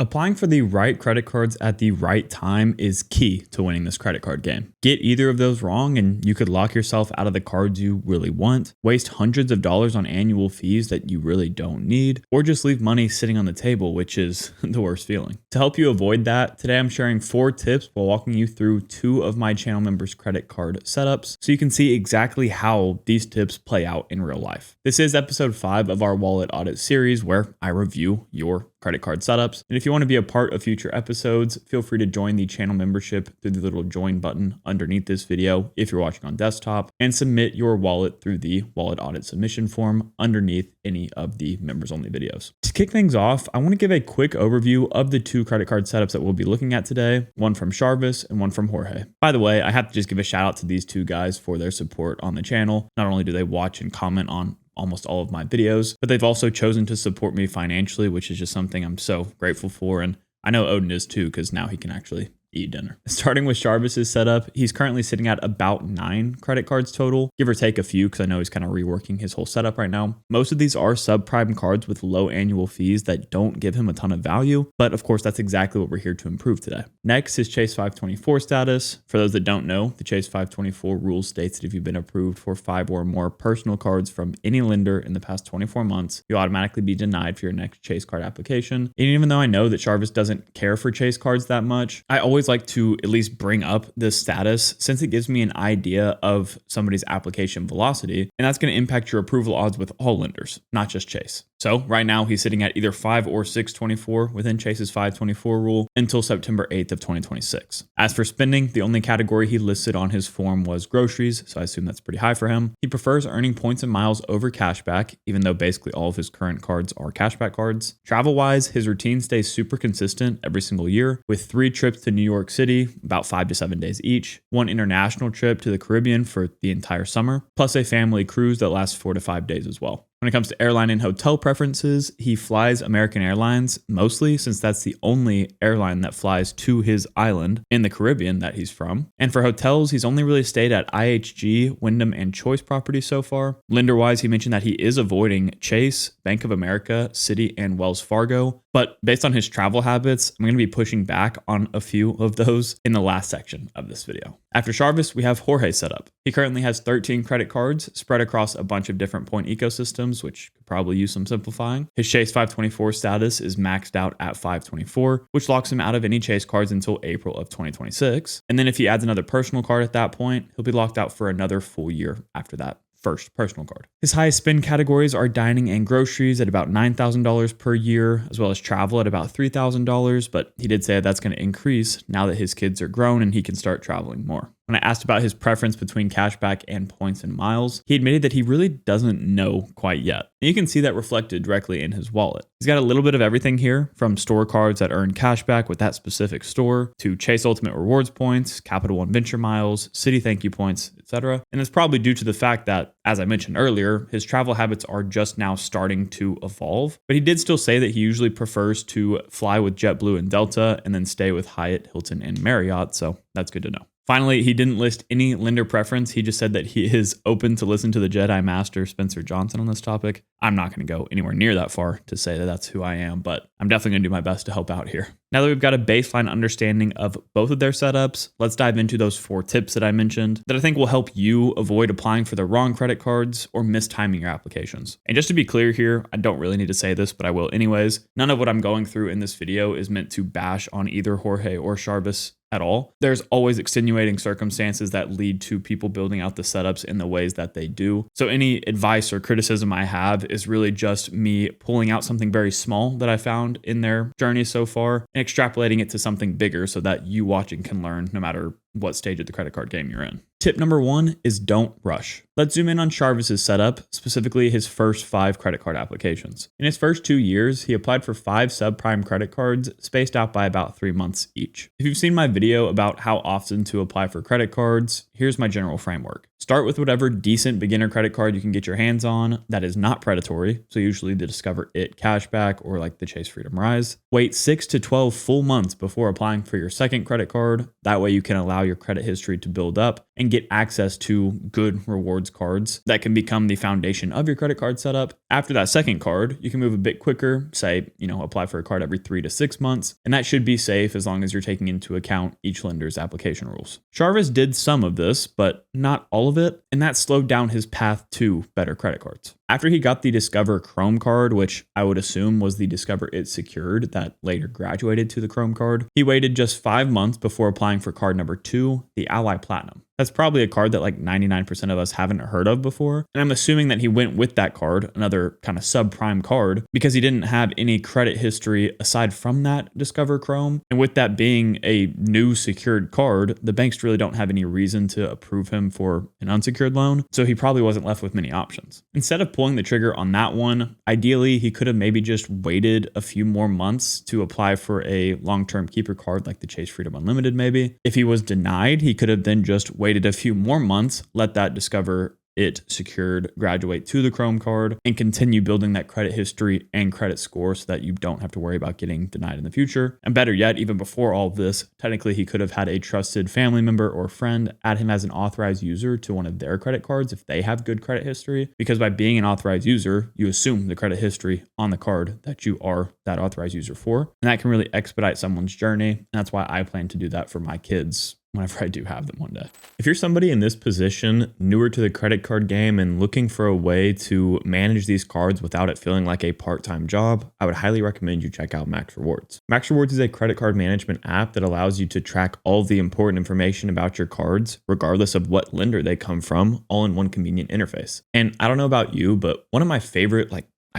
Applying for the right credit cards at the right time is key to winning this credit card game. Get either of those wrong and you could lock yourself out of the cards you really want, waste hundreds of dollars on annual fees that you really don't need, or just leave money sitting on the table, which is the worst feeling. To help you avoid that, today I'm sharing 4 tips while walking you through 2 of my channel members' credit card setups so you can see exactly how these tips play out in real life. This is episode 5 of our wallet audit series where I review your credit card setups. And if you want to be a part of future episodes, feel free to join the channel membership through the little join button underneath this video if you're watching on desktop, and submit your wallet through the wallet audit submission form underneath any of the members only videos. To kick things off, I want to give a quick overview of the 2 credit card setups that we'll be looking at today, one from Jarvis and one from Jorge. By the way, I have to just give a shout out to these 2 guys for their support on the channel. Not only do they watch and comment on almost all of my videos, but they've also chosen to support me financially, which is just something I'm so grateful for. And I know Odin is too, because now he can actually eat dinner. Starting with Jarvis's setup, he's currently sitting at about 9 credit cards total, give or take a few, because I know he's kind of reworking his whole setup right now. Most of these are subprime cards with low annual fees that don't give him a ton of value, but of course that's exactly what we're here to improve today. Next is Chase 524 status. For those that don't know, the Chase 524 rule states that if you've been approved for 5 or more personal cards from any lender in the past 24 months, you'll automatically be denied for your next Chase card application. And even though I know that Jarvis doesn't care for Chase cards that much, I always like to at least bring up this status since it gives me an idea of somebody's application velocity, and that's going to impact your approval odds with all lenders, not just Chase. So right now he's sitting at either 5 or 624 within Chase's 524 rule until September 8th of 2026. As for spending, the only category he listed on his form was groceries, so I assume that's pretty high for him. He prefers earning points and miles over cashback, even though basically all of his current cards are cashback cards. Travel-wise, his routine stays super consistent every single year, with 3 trips to New York City, about 5 to 7 days each, 1 international trip to the Caribbean for the entire summer, plus a family cruise that lasts 4 to 5 days as well. When it comes to airline and hotel preferences, he flies American Airlines mostly since that's the only airline that flies to his island in the Caribbean that he's from. And for hotels, he's only really stayed at IHG, Wyndham, and Choice properties so far. Lender-wise, he mentioned that he is avoiding Chase, Bank of America, Citi, and Wells Fargo. But based on his travel habits, I'm going to be pushing back on a few of those in the last section of this video. After Jarvis, we have Jorge set up. He currently has 13 credit cards spread across a bunch of different point ecosystems, which could probably use some simplifying. His Chase 524 status is maxed out at 524, which locks him out of any Chase cards until April of 2026. And then if he adds another personal card at that point, he'll be locked out for another full year after that first personal card. His highest spend categories are dining and groceries at about $9,000 per year, as well as travel at about $3,000, but he did say that's going to increase now that his kids are grown and he can start traveling more. When I asked about his preference between cashback and points and miles, he admitted that he really doesn't know quite yet. And you can see that reflected directly in his wallet. He's got a little bit of everything here, from store cards that earn cashback with that specific store, to Chase Ultimate Rewards points, Capital One Venture miles, Citi Thank You points, etc. And it's probably due to the fact that, as I mentioned earlier, his travel habits are just now starting to evolve. But he did still say that he usually prefers to fly with JetBlue and Delta and then stay with Hyatt, Hilton, and Marriott, so that's good to know. Finally, he didn't list any lender preference. He just said that he is open to listen to the Jedi Master Spencer Johnson on this topic. I'm not going to go anywhere near that far to say that that's who I am, but I'm definitely going to do my best to help out here. Now that we've got a baseline understanding of both of their setups, let's dive into those 4 tips that I mentioned that I think will help you avoid applying for the wrong credit cards or mistiming your applications. And just to be clear here, I don't really need to say this, but I will anyways. None of what I'm going through in this video is meant to bash on either Jorge or Jarvis at all. There's always extenuating circumstances that lead to people building out the setups in the ways that they do. So any advice or criticism I have is really just me pulling out something very small that I found in their journey so far and extrapolating it to something bigger so that you watching can learn no matter what stage of the credit card game you're in. Tip number 1 is don't rush. Let's zoom in on Jarvis's setup, specifically his first 5 credit card applications. In his first 2 years, he applied for 5 subprime credit cards spaced out by about 3 months each. If you've seen my video about how often to apply for credit cards, here's my general framework. Start with whatever decent beginner credit card you can get your hands on that is not predatory, so usually the Discover It Cashback or like the Chase Freedom Rise. Wait 6 to 12 full months before applying for your second credit card. That way you can allow your credit history to build up and get access to good rewards cards that can become the foundation of your credit card setup. After that second card, you can move a bit quicker, say, apply for a card every 3 to 6 months, and that should be safe as long as you're taking into account each lender's application rules. Jarvis did some of this, but not all of it, and that slowed down his path to better credit cards. After he got the Discover Chrome card, which I would assume was the Discover It Secured that later graduated to the Chrome card, he waited just 5 months before applying for card number 2, the Ally Platinum. That's probably a card that like 99% of us haven't heard of before. And I'm assuming that he went with that card, another kind of subprime card, because he didn't have any credit history aside from that Discover Chrome. And with that being a new secured card, the banks really don't have any reason to approve him for an unsecured loan. So he probably wasn't left with many options. Instead of pulling the trigger on that one, ideally he could have maybe just waited a few more months to apply for a long-term keeper card like the Chase Freedom Unlimited maybe. If he was denied, he could have then just waited a few more months, let that Discover It Secured graduate to the Chrome card, and continue building that credit history and credit score so that you don't have to worry about getting denied in the future. And better yet, even before all of this, technically he could have had a trusted family member or friend add him as an authorized user to one of their credit cards if they have good credit history, because by being an authorized user, you assume the credit history on the card that you are that authorized user for. And that can really expedite someone's journey. And that's why I plan to do that for my kids whenever I do have them one day. If you're somebody in this position, newer to the credit card game and looking for a way to manage these cards without it feeling like a part-time job, I would highly recommend you check out Max Rewards. Max Rewards is a credit card management app that allows you to track all of the important information about your cards, regardless of what lender they come from, all in one convenient interface. And I don't know about you, but one of my favorite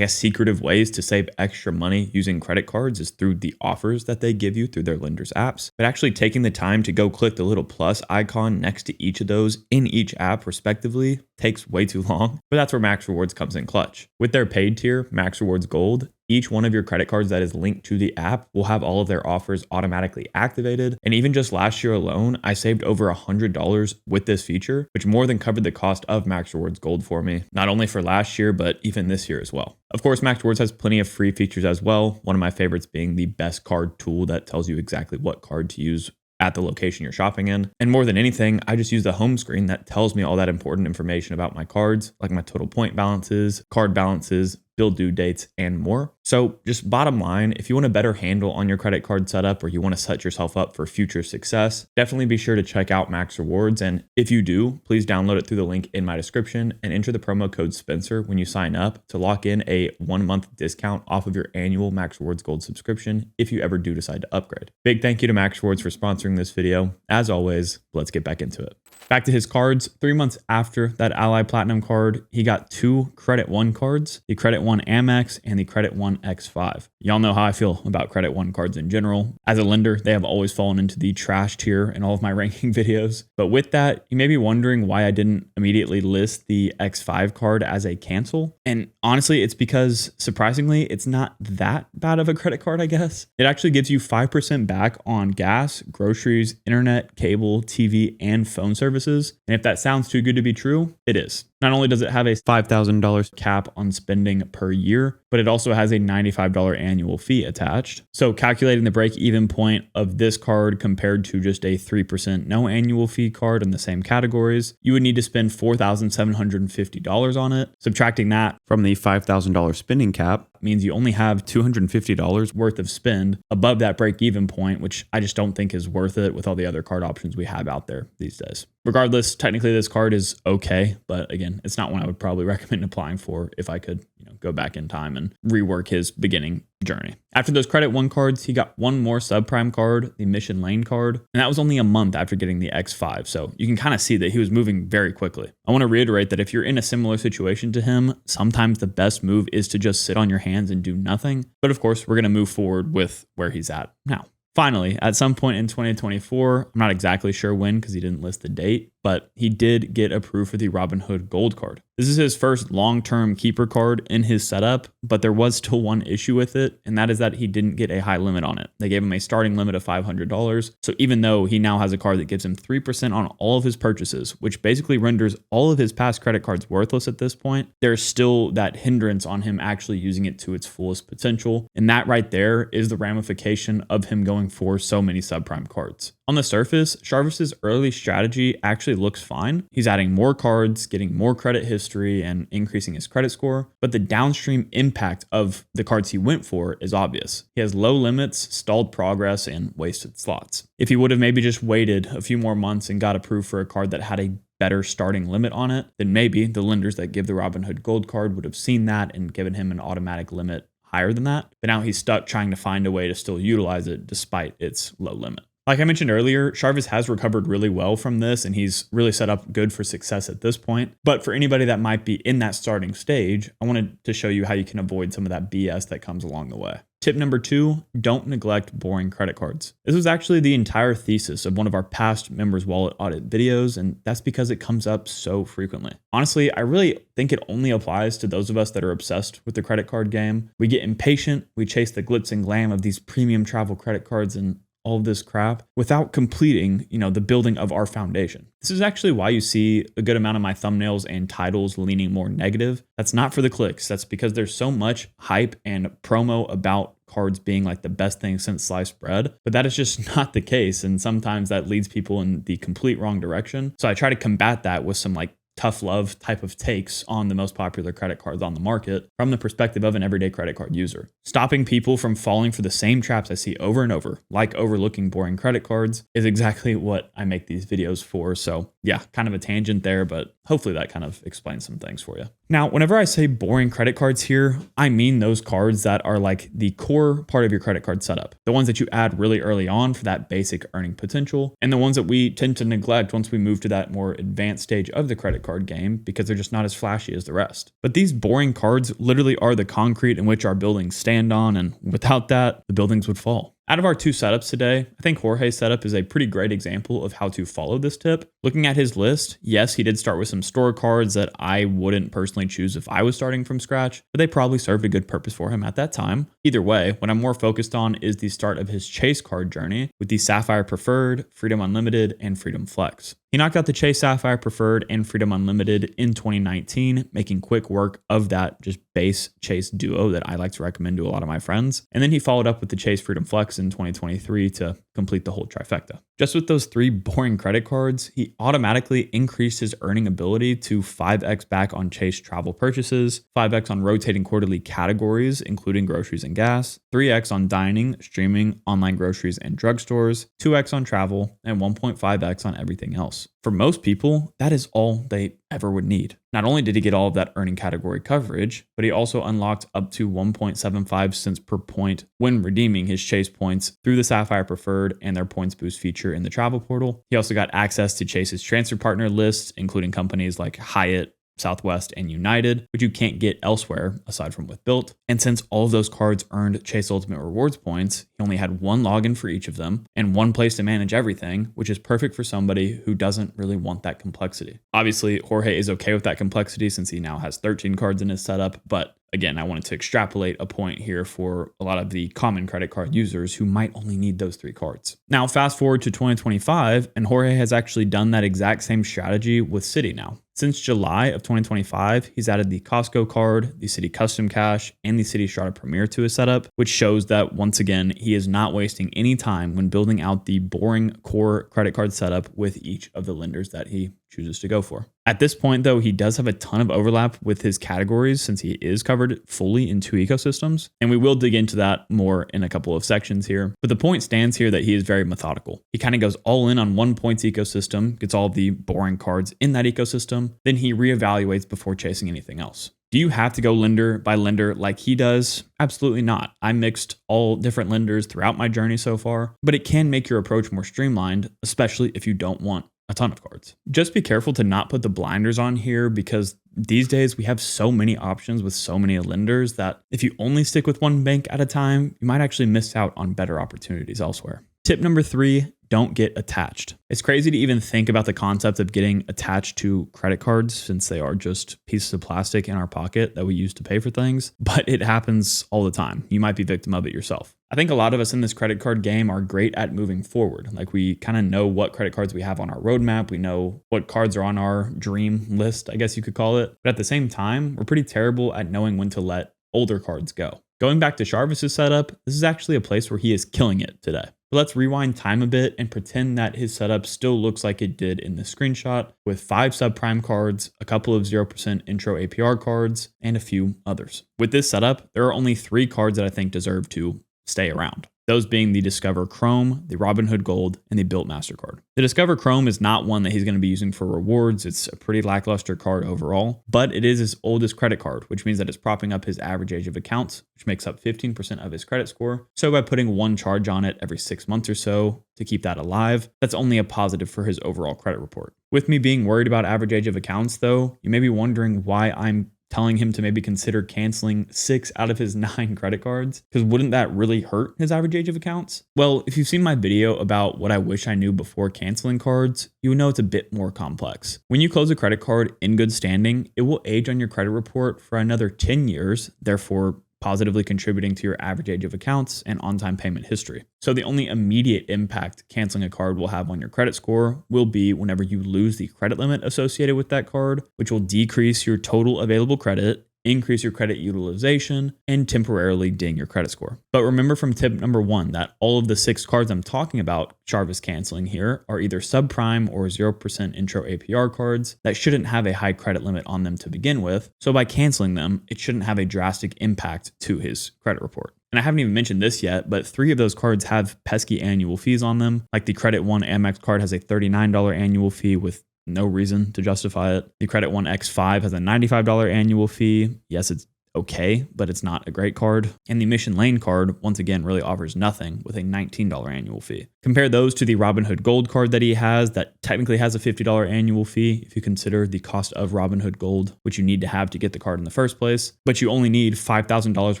secretive ways to save extra money using credit cards is through the offers that they give you through their lenders' apps. But actually taking the time to go click the little plus icon next to each of those in each app respectively takes way too long. But that's where Max Rewards comes in clutch. With their paid tier, Max Rewards Gold, each one of your credit cards that is linked to the app will have all of their offers automatically activated. And even just last year alone, I saved over $100 with this feature, which more than covered the cost of Max Rewards Gold for me, not only for last year, but even this year as well. Of course, Max Rewards has plenty of free features as well. One of my favorites being the best card tool that tells you exactly what card to use at the location you're shopping in. And more than anything, I just use the home screen that tells me all that important information about my cards, like my total point balances, card balances, bill due dates, and more. So just bottom line, if you want a better handle on your credit card setup or you want to set yourself up for future success, definitely be sure to check out Max Rewards. And if you do, please download it through the link in my description and enter the promo code Spencer when you sign up to lock in a 1-month discount off of your annual Max Rewards Gold subscription if you ever do decide to upgrade. Big thank you to Max Rewards for sponsoring this video. As always, let's get back into it. Back to his cards. 3 months after that Ally Platinum card, he got 2 Credit One cards, the Credit One Amex and the Credit One X5. Y'all know how I feel about Credit One cards in general. As a lender, they have always fallen into the trash tier in all of my ranking videos. But with that, you may be wondering why I didn't immediately list the X5 card as a cancel. And honestly, it's because surprisingly, it's not that bad of a credit card, I guess. It actually gives you 5% back on gas, groceries, internet, cable, TV, and phone services. And if that sounds too good to be true, it is. Not only does it have a $5,000 cap on spending per year, but it also has a $95 annual fee attached. So calculating the break-even point of this card compared to just a 3% no annual fee card in the same categories, you would need to spend $4,750 on it. Subtracting that from the $5,000 spending cap means you only have $250 worth of spend above that break-even point, which I just don't think is worth it with all the other card options we have out there these days. Regardless, technically this card is okay, but again, it's not one I would probably recommend applying for if I could, go back in time and rework his beginning journey. After those Credit One cards, he got one more subprime card, the Mission Lane card, and that was only a month after getting the X5. So you can kind of see that he was moving very quickly. I want to reiterate that if you're in a similar situation to him, sometimes the best move is to just sit on your hands and do nothing. But of course, we're going to move forward with where he's at now. Finally, at some point in 2024, I'm not exactly sure when because he didn't list the date, but he did get approved for the Robinhood Gold card. This is his first long-term keeper card in his setup, but there was still one issue with it, and that is that he didn't get a high limit on it. They gave him a starting limit of $500. So even though he now has a card that gives him 3% on all of his purchases, which basically renders all of his past credit cards worthless at this point, there's still that hindrance on him actually using it to its fullest potential. And that right there is the ramification of him going for so many subprime cards. On the surface, Charvis's early strategy actually looks fine. He's adding more cards, getting more credit history, and increasing his credit score, but the downstream impact of the cards he went for is obvious. He has low limits, stalled progress, and wasted slots. If he would have maybe just waited a few more months and got approved for a card that had a better starting limit on it, then maybe the lenders that give the Robinhood Gold card would have seen that and given him an automatic limit higher than that. But now he's stuck trying to find a way to still utilize it despite its low limit. Like I mentioned earlier, Charvis has recovered really well from this, and he's really set up good for success at this point. But for anybody that might be in that starting stage, I wanted to show you how you can avoid some of that BS that comes along the way. Tip number 2, don't neglect boring credit cards. This was actually the entire thesis of one of our past members wallet audit videos, and that's because it comes up so frequently. Honestly, I really think it only applies to those of us that are obsessed with the credit card game. We get impatient, we chase the glitz and glam of these premium travel credit cards and all of this crap without completing, the building of our foundation. This is actually why you see a good amount of my thumbnails and titles leaning more negative. That's not for the clicks. That's because there's so much hype and promo about cards being like the best thing since sliced bread, but that is just not the case. And sometimes that leads people in the complete wrong direction. So I try to combat that with some tough love type of takes on the most popular credit cards on the market from the perspective of an everyday credit card user. Stopping people from falling for the same traps I see over and over, like overlooking boring credit cards, is exactly what I make these videos for. So yeah, kind of a tangent there, but hopefully that kind of explains some things for you. Now, whenever I say boring credit cards here, I mean those cards that are like the core part of your credit card setup, the ones that you add really early on for that basic earning potential, and the ones that we tend to neglect once we move to that more advanced stage of the credit card game because they're just not as flashy as the rest. But these boring cards literally are the concrete in which our buildings stand on, and without that, the buildings would fall. Out of our 2 setups today, I think Jorge's setup is a pretty great example of how to follow this tip. Looking at his list, yes, he did start with some store cards that I wouldn't personally choose if I was starting from scratch, but they probably served a good purpose for him at that time. Either way, what I'm more focused on is the start of his Chase card journey with the Sapphire Preferred, Freedom Unlimited, and Freedom Flex. He knocked out the Chase Sapphire Preferred and Freedom Unlimited in 2019, making quick work of that just base Chase duo that I like to recommend to a lot of my friends. And then he followed up with the Chase Freedom Flex in 2023 to complete the whole trifecta. Just with those 3 boring credit cards, he automatically increased his earning ability to 5x back on Chase travel purchases, 5x on rotating quarterly categories, including groceries and gas, 3x on dining, streaming, online groceries, and drugstores, 2x on travel, and 1.5x on everything else. For most people, that is all they ever would need. Not only did he get all of that earning category coverage, but he also unlocked up to 1.75 cents per point when redeeming his Chase points through the Sapphire Preferred and their points boost feature in the travel portal. He also got access to Chase's transfer partner lists, including companies like Hyatt, Southwest, and United, which you can't get elsewhere aside from with Built. And since all of those cards earned Chase Ultimate Rewards points, he only had one login for each of them and one place to manage everything, which is perfect for somebody who doesn't really want that complexity. Obviously, Jorge is okay with that complexity since he now has 13 cards in his setup, but again, I wanted to extrapolate a point here for a lot of the common credit card users who might only need those 3 cards. Now, fast forward to 2025, and Jorge has actually done that exact same strategy with Citi now. Since July of 2025, he's added the Costco card, the Citi Custom Cash, and the Citi Strata Premier to his setup, which shows that once again, he is not wasting any time when building out the boring core credit card setup with each of the lenders that he chooses to go for. At this point, though, he does have a ton of overlap with his categories since he is covered fully in 2 ecosystems, and we will dig into that more in a couple of sections here. But the point stands here that he is very methodical. He kind of goes all in on one points ecosystem, gets all of the boring cards in that ecosystem, then he reevaluates before chasing anything else. Do you have to go lender by lender like he does? Absolutely not. I mixed all different lenders throughout my journey so far, but it can make your approach more streamlined, especially if you don't want a ton of cards. Just be careful to not put the blinders on here because these days we have so many options with so many lenders that if you only stick with one bank at a time, you might actually miss out on better opportunities elsewhere. Tip number 3, don't get attached. It's crazy to even think about the concept of getting attached to credit cards since they are just pieces of plastic in our pocket that we use to pay for things, but it happens all the time. You might be victim of it yourself. I think a lot of us in this credit card game are great at moving forward. Like we kind of know what credit cards we have on our roadmap. We know what cards are on our dream list, I guess you could call it. But at the same time, we're pretty terrible at knowing when to let older cards go. Going back to Jarvis's setup, this is actually a place where he is killing it today. But let's rewind time a bit and pretend that his setup still looks like it did in the screenshot with 5 subprime cards, a couple of 0% intro APR cards, and a few others. With this setup, there are only 3 cards that I think deserve to stay around. Those being the Discover Chrome, the Robinhood Gold, and the Built MasterCard. The Discover Chrome is not one that he's going to be using for rewards. It's a pretty lackluster card overall, but it is his oldest credit card, which means that it's propping up his average age of accounts, which makes up 15% of his credit score. So by putting one charge on it every 6 months or so to keep that alive, that's only a positive for his overall credit report. With me being worried about average age of accounts though, you may be wondering why I'm telling him to maybe consider canceling 6 out of his 9 credit cards, because wouldn't that really hurt his average age of accounts? Well, if you've seen my video about what I wish I knew before canceling cards, you would know it's a bit more complex. When you close a credit card in good standing, it will age on your credit report for another 10 years, therefore positively contributing to your average age of accounts and on-time payment history. So the only immediate impact canceling a card will have on your credit score will be whenever you lose the credit limit associated with that card, which will decrease your total available credit, increase your credit utilization, and temporarily ding your credit score. But remember from tip number 1 that all of the 6 cards I'm talking about Jarvis canceling here are either subprime or 0% intro APR cards that shouldn't have a high credit limit on them to begin with. So by canceling them, it shouldn't have a drastic impact to his credit report. And I haven't even mentioned this yet, but 3 of those cards have pesky annual fees on them. Like the Credit One Amex card has a $39 annual fee with no reason to justify it. The Credit One X5 has a $95 annual fee. Yes, it's okay, but it's not a great card. And the Mission Lane card, once again, really offers nothing with a $19 annual fee. Compare those to the Robinhood Gold card that he has that technically has a $50 annual fee if you consider the cost of Robinhood Gold, which you need to have to get the card in the first place. But you only need $5,000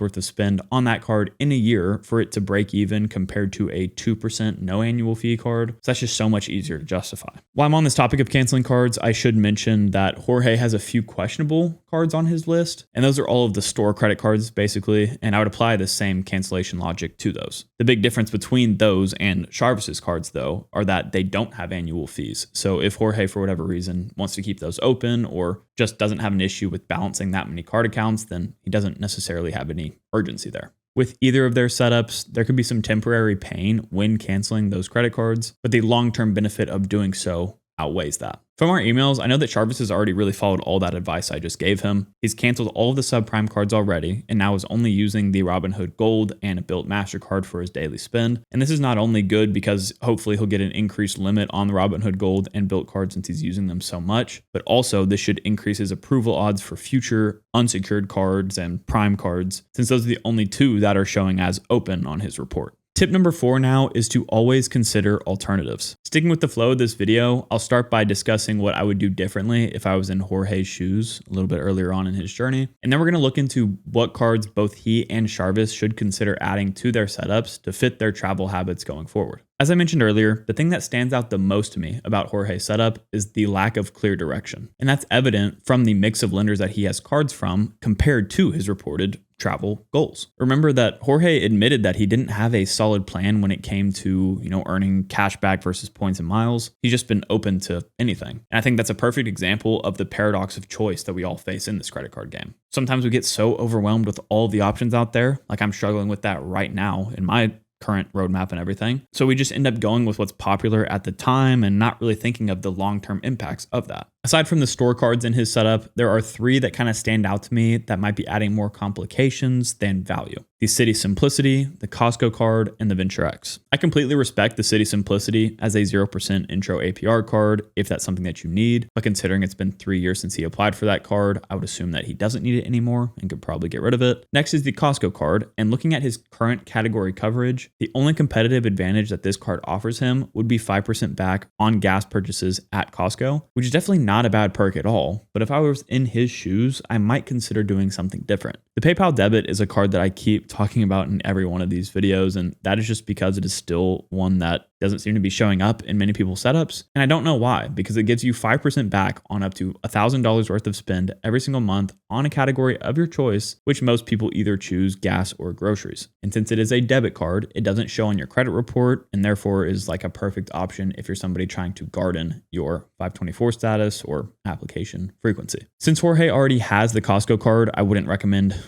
worth of spend on that card in a year for it to break even compared to a 2% no annual fee card. So that's just so much easier to justify. While I'm on this topic of canceling cards, I should mention that Jorge has a few questionable cards on his list, and those are all of the store credit cards basically, and I would apply the same cancellation logic to those. The big difference between those and Jarvis's cards though are that they don't have annual fees. So if Jorge for whatever reason wants to keep those open or just doesn't have an issue with balancing that many card accounts, then he doesn't necessarily have any urgency there. With either of their setups, there could be some temporary pain when canceling those credit cards, but the long-term benefit of doing so outweighs that. From our emails, I know that Jarvis has already really followed all that advice I just gave him. He's canceled all of the subprime cards already and now is only using the Robinhood Gold and a Built MasterCard for his daily spend. And this is not only good because hopefully he'll get an increased limit on the Robinhood Gold and Built cards since he's using them so much, but also this should increase his approval odds for future unsecured cards and prime cards, since those are the only 2 that are showing as open on his report. Tip number 4 now is to always consider alternatives. Sticking with the flow of this video, I'll start by discussing what I would do differently if I was in Jorge's shoes a little bit earlier on in his journey. And then we're going to look into what cards both he and Jarvis should consider adding to their setups to fit their travel habits going forward. As I mentioned earlier, the thing that stands out the most to me about Jorge's setup is the lack of clear direction. And that's evident from the mix of lenders that he has cards from compared to his reported travel goals. Remember that Jorge admitted that he didn't have a solid plan when it came to, earning cash back versus points and miles. He's just been open to anything. And I think that's a perfect example of the paradox of choice that we all face in this credit card game. Sometimes we get so overwhelmed with all the options out there, like I'm struggling with that right now in my current roadmap and everything. So we just end up going with what's popular at the time and not really thinking of the long-term impacts of that. Aside from the store cards in his setup, there are 3 that kind of stand out to me that might be adding more complications than value. The City Simplicity, the Costco card, and the Venture X. I completely respect the City Simplicity as a 0% intro APR card if that's something that you need, but considering it's been 3 years since he applied for that card, I would assume that he doesn't need it anymore and could probably get rid of it. Next is the Costco card, and looking at his current category coverage, the only competitive advantage that this card offers him would be 5% back on gas purchases at Costco, which is definitely not a bad perk at all, but if I was in his shoes, I might consider doing something different. The PayPal debit is a card that I keep talking about in every one of these videos, and that is just because it is still one that doesn't seem to be showing up in many people's setups. And I don't know why, because it gives you 5% back on up to $1,000 worth of spend every single month on a category of your choice, which most people either choose gas or groceries. And since it is a debit card, it doesn't show on your credit report and therefore is like a perfect option if you're somebody trying to garden your 524 status or application frequency. Since Jorge already has the Costco card, I wouldn't recommend,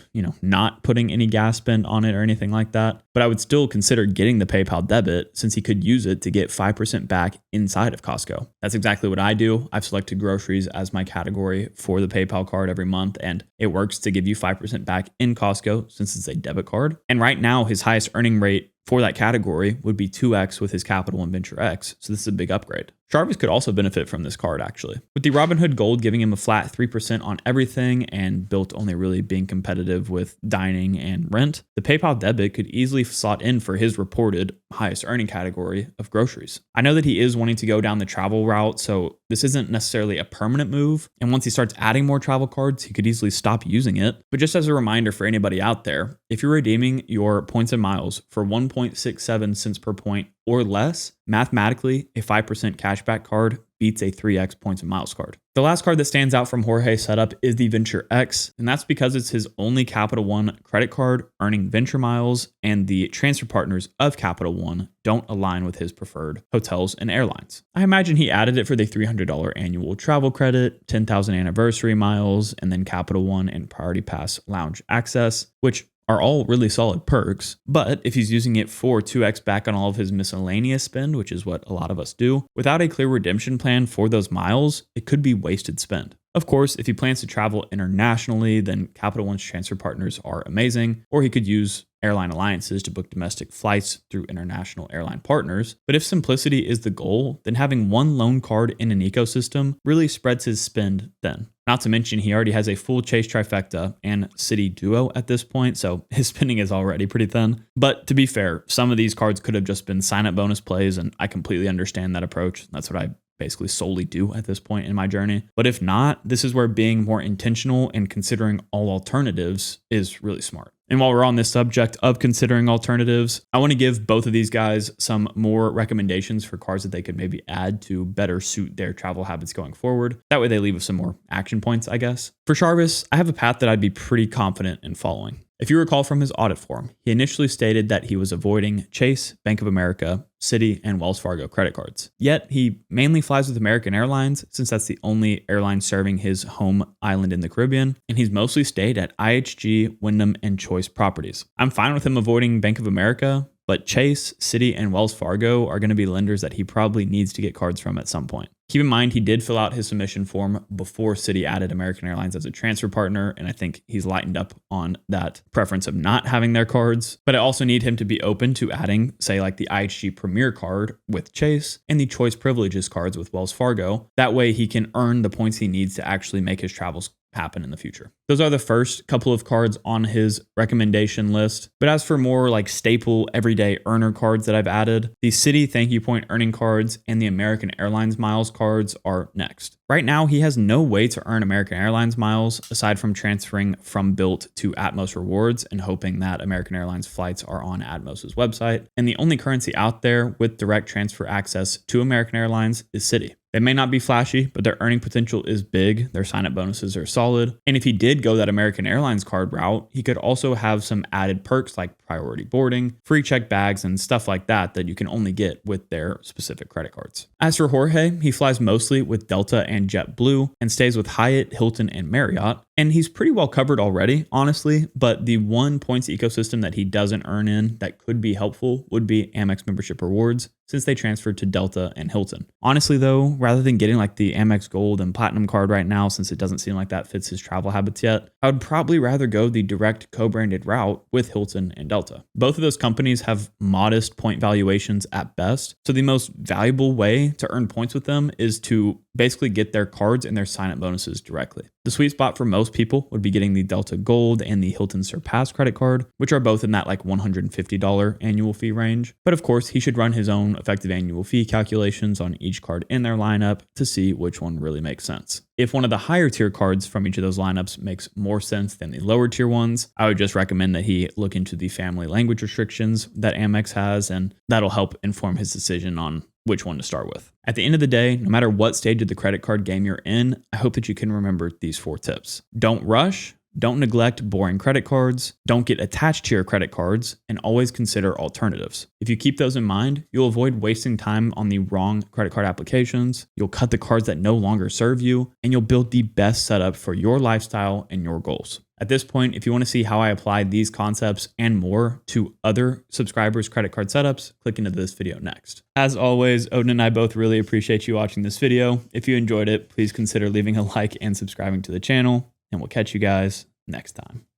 not putting any gas spend on it or anything like that, but I would still consider getting the PayPal debit since he could use it to get 5% back inside of Costco. That's exactly what I do. I've selected groceries as my category for the PayPal card every month, and it works to give you 5% back in Costco since it's a debit card. And right now, his highest earning rate for that category would be 2x with his Capital One Venture X, so this is a big upgrade. Jarvis could also benefit from this card actually. With the Robinhood Gold giving him a flat 3% on everything and Built only really being competitive with dining and rent, the PayPal debit could easily slot in for his reported highest earning category of groceries. I know that he is wanting to go down the travel route, so this isn't necessarily a permanent move, and once he starts adding more travel cards, he could easily stop using it. But just as a reminder for anybody out there, if you're redeeming your points and miles for 1.67 cents per point or less, mathematically, a 5% cashback card beats a 3x points and miles card. The last card that stands out from Jorge's setup is the Venture X, and that's because it's his only Capital One credit card earning Venture miles, and the transfer partners of Capital One don't align with his preferred hotels and airlines. I imagine he added it for the $300 annual travel credit, 10,000 anniversary miles, and then Capital One and Priority Pass lounge access, which are all really solid perks. But if he's using it for 2x back on all of his miscellaneous spend, which is what a lot of us do, without a clear redemption plan for those miles, it could be wasted spend. Of course, if he plans to travel internationally, then Capital One's transfer partners are amazing, or he could use airline alliances to book domestic flights through international airline partners. But if simplicity is the goal, then having one loan card in an ecosystem really spreads his spend thin. Not to mention, he already has a full Chase trifecta and Citi duo at this point, so his spending is already pretty thin. But to be fair, some of these cards could have just been sign-up bonus plays, and I completely understand that approach. That's what I basically solely do at this point in my journey. But if not, this is where being more intentional and considering all alternatives is really smart. And while we're on this subject of considering alternatives, I want to give both of these guys some more recommendations for cards that they could maybe add to better suit their travel habits going forward. That way they leave with some more action points, I guess. For Jarvis, I have a path that I'd be pretty confident in following. If you recall from his audit form, he initially stated that he was avoiding Chase, Bank of America, Citi, and Wells Fargo credit cards. Yet he mainly flies with American Airlines since that's the only airline serving his home island in the Caribbean, and he's mostly stayed at IHG, Wyndham, and Choice properties. I'm fine with him avoiding Bank of America, but Chase, Citi, and Wells Fargo are going to be lenders that he probably needs to get cards from at some point. Keep in mind, he did fill out his submission form before Citi added American Airlines as a transfer partner, and I think he's lightened up on that preference of not having their cards. But I also need him to be open to adding, say, like the IHG Premier card with Chase and the Choice Privileges cards with Wells Fargo. That way he can earn the points he needs to actually make his travels happen in the future. Those are the first couple of cards on his recommendation list. But as for more like staple everyday earner cards that I've added, the Citi Thank You Point earning cards and the American Airlines miles cards are next. Right now, he has no way to earn American Airlines miles aside from transferring from Built to Atmos Rewards and hoping that American Airlines flights are on Atmos's website. And the only currency out there with direct transfer access to American Airlines is Citi. They may not be flashy, but their earning potential is big. Their sign-up bonuses are solid. And if he did go that American Airlines card route, he could also have some added perks like priority boarding, free check bags, and stuff like that that you can only get with their specific credit cards. As for Jorge, he flies mostly with Delta and JetBlue and stays with Hyatt, Hilton, and Marriott. And he's pretty well covered already, honestly, but the one points ecosystem that he doesn't earn in that could be helpful would be Amex membership rewards, since they transferred to Delta and Hilton. Honestly though, rather than getting like the Amex Gold and Platinum card right now, since it doesn't seem like that fits his travel habits yet, I would probably rather go the direct co-branded route with Hilton and Delta. Both of those companies have modest point valuations at best, so the most valuable way to earn points with them is to basically get their cards and their sign-up bonuses directly. The sweet spot for most Most people would be getting the Delta Gold and the Hilton Surpass credit card, which are both in that like $150 annual fee range. But of course, he should run his own effective annual fee calculations on each card in their lineup to see which one really makes sense. If one of the higher tier cards from each of those lineups makes more sense than the lower tier ones, I would just recommend that he look into the family language restrictions that Amex has, and that'll help inform his decision on which one to start with. At the end of the day, no matter what stage of the credit card game you're in, I hope that you can remember these 4 tips. Don't rush. Don't neglect boring credit cards, don't get attached to your credit cards, and always consider alternatives. If you keep those in mind, you'll avoid wasting time on the wrong credit card applications, you'll cut the cards that no longer serve you, and you'll build the best setup for your lifestyle and your goals. At this point, if you want to see how I apply these concepts and more to other subscribers' credit card setups, click into this video next. As always, Odin and I both really appreciate you watching this video. If you enjoyed it, please consider leaving a like and subscribing to the channel, and we'll catch you guys next time.